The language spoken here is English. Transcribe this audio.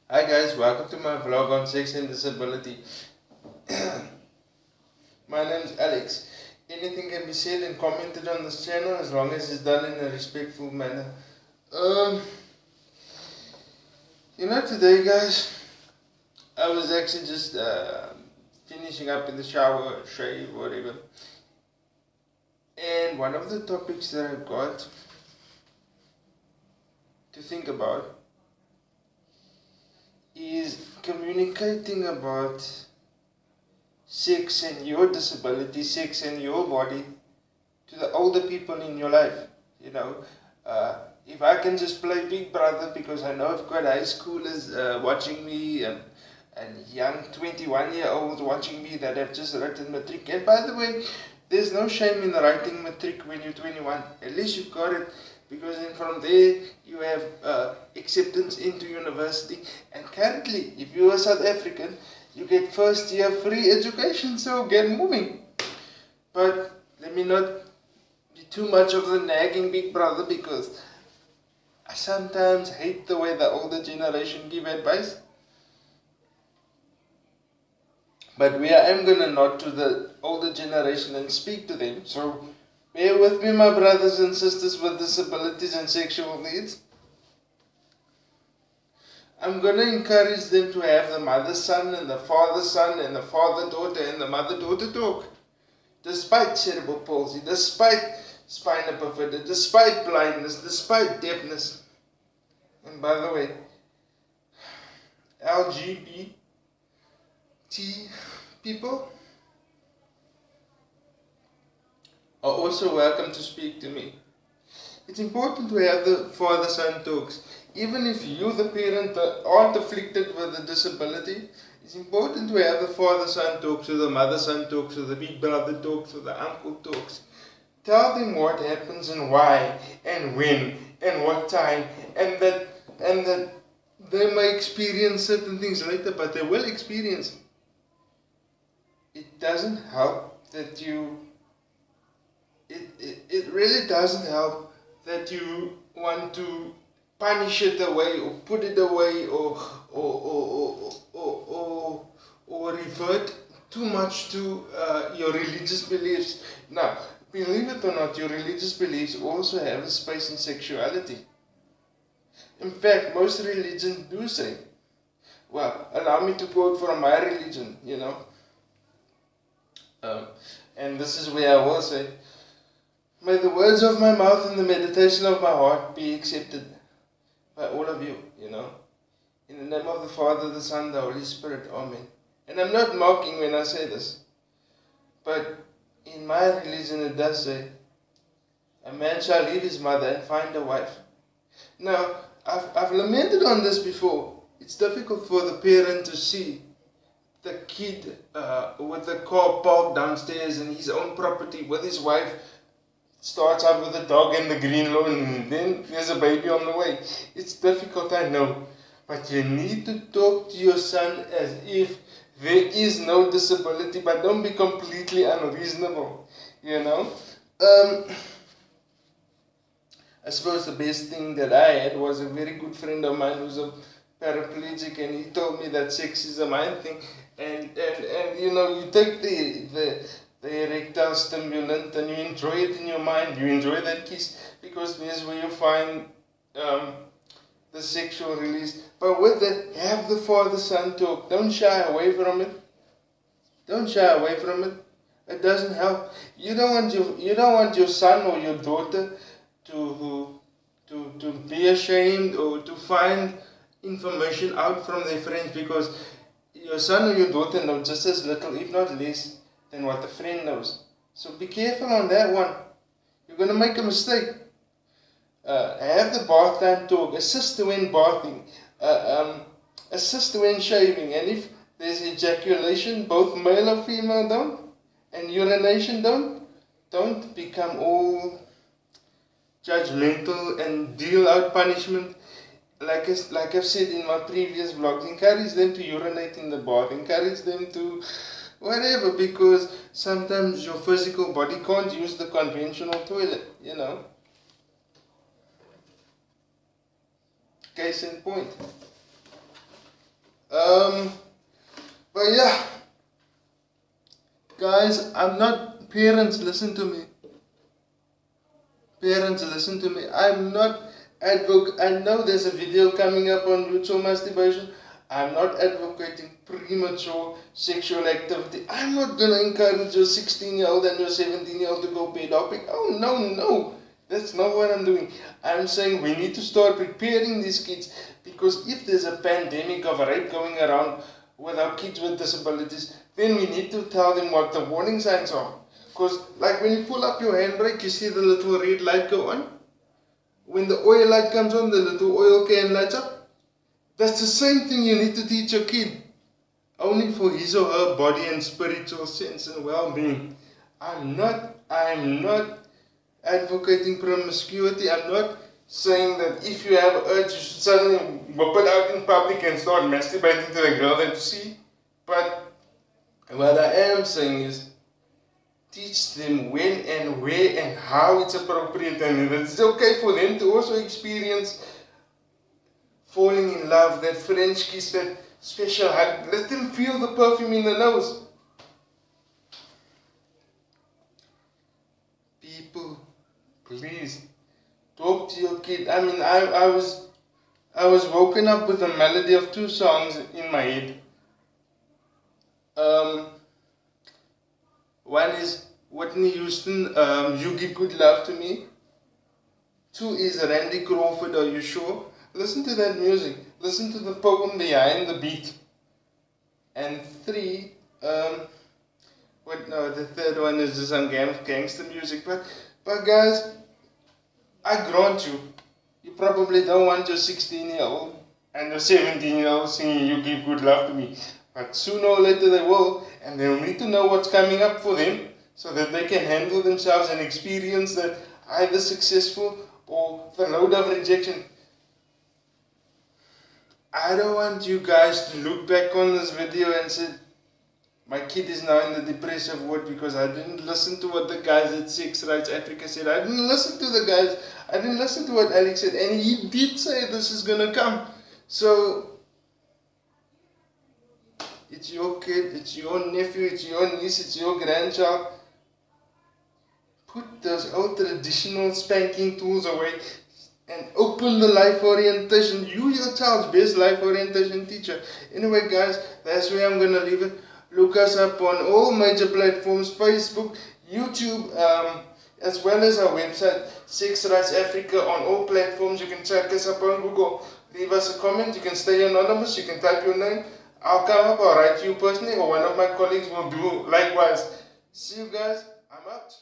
Hi guys, welcome to my vlog on sex and disability. My name is Alex. Anything can be said and commented on this channel as long as it's done in a respectful manner. Today guys, I was actually just finishing up in the shower, shave, whatever. And one of the topics that I got to think about is communicating about sex and your disability, sex and your body to the older people in your life. If I can just play Big Brother because I know I've got high schoolers watching me and young 21-year-olds watching me that have just written matric. And by the way, there's no shame in writing matric when you're 21. At least you've got it, because then from there you have acceptance into university. And currently, if you're a South African, you get first year free education, so get moving. But let me not be too much of the nagging Big Brother, because I sometimes hate the way the older generation give advice. But I am going to nod to the older generation and speak to them. So bear with me, my brothers and sisters with disabilities and sexual needs. I'm going to encourage them to have the mother-son and the father-son and the father-daughter and the mother-daughter talk. Despite cerebral palsy, despite spina bifida, despite blindness, despite deafness. And by the way, LGBT people are also welcome to speak to me. It's important to have the father-son talks. Even if you, the parent, aren't afflicted with a disability, it's important to have the father-son talks, or the mother-son talks, or the big brother talks, or the uncle talks. Tell them what happens and why and when and what time, and that they may experience certain things later, but they will experience it. It doesn't help that it really doesn't help that you want to punish it away or put it away or revert too much to your religious beliefs. Now, believe it or not, your religious beliefs also have a space in sexuality. In fact, most religions do say, well, allow me to quote from my religion, and this is where I will say, may the words of my mouth and the meditation of my heart be accepted by all of you, In the name of the Father, the Son, the Holy Spirit, Amen. And I'm not mocking when I say this, but in my religion it does say, a man shall leave his mother and find a wife. Now, I've lamented on this before. It's difficult for the parent to see the kid with the car parked downstairs in his own property with his wife. Starts out with the dog and the green lawn, and then there's a baby on the way. It's difficult, I know, but you need to talk to your son as if there is no disability, but don't be completely unreasonable, I suppose the best thing that I had was a very good friend of mine who's a paraplegic, and he told me that sex is a mind thing, and you take the erectile stimulant and you enjoy it in your mind, you enjoy that kiss, because there's where you find the sexual release. But with that, have the father-son talk. Don't shy away from it. Don't shy away from it. It doesn't help. You don't want your son or your daughter to be ashamed or to find information out from their friends, because your son or your daughter know just as little, if not less, than what the friend knows. So be careful on that one. You're going to make a mistake. Have the bath time talk. Assist when bathing. Assist when shaving. And if there's ejaculation, both male or female don't, and urination don't become all judgmental and deal out punishment. Like I've said in my previous vlogs, encourage them to urinate in the bath. Encourage them to whatever, because sometimes your physical body can't use the conventional toilet, Case in point. Um, but yeah, guys, I'm not, parents, listen to me. Parents, listen to me. I'm not I know there's a video coming up on mutual masturbation. I'm not advocating premature sexual activity. I'm not gonna encourage your 16-year-old and your 17-year-old to go pedopic. Oh no, no. That's not what I'm doing. I'm saying we need to start preparing these kids, because if there's a pandemic of rape going around with our kids with disabilities, then we need to tell them what the warning signs are. Because, like, when you pull up your handbrake, you see the little red light go on. When the oil light comes on, the little oil can lights up. That's the same thing you need to teach your kid, only for his or her body and spiritual sense and well-being. I'm not advocating promiscuity. I'm not saying that if you have an urge, you should suddenly whip it out in public and start masturbating to the girl that you see. But what I am saying is, teach them when and where and how it's appropriate, and it's okay for them to also experience falling in love, that French kiss, that special hug. Let them feel the perfume in the nose. People, please talk to your kid. I mean, I was woken up with the melody of two songs in my head. One is Whitney Houston, You Give Good Love to Me. Two is Randy Crawford, Are You Sure? Listen to that music. Listen to the poem behind the beat. And three, the third one is just some gangster music. But guys, I grant you, you probably don't want your 16-year-old and your 17-year-old singing You Give Good Love to Me. But sooner or later they will, and they'll need to know what's coming up for them, so that they can handle themselves and experience that either successful or the load of rejection. I don't want you guys to look back on this video and say, my kid is now in the depressive ward because I didn't listen to what the guys at Sex Rights Africa said. I didn't listen to the guys. I didn't listen to what Alex said. And he did say this is going to come. So, it's your kid, it's your nephew, it's your niece, it's your grandchild. Put those old traditional spanking tools away and open the life orientation. You, your child's best life orientation teacher. Anyway, guys, that's where I'm going to leave it. Look us up on all major platforms, Facebook, YouTube, as well as our website, Sex Rights Africa, on all platforms. You can check us up on Google. Leave us a comment. You can stay anonymous. You can type your name. I'll come up, I'll write you personally, or one of my colleagues will do likewise. See you guys. I'm out.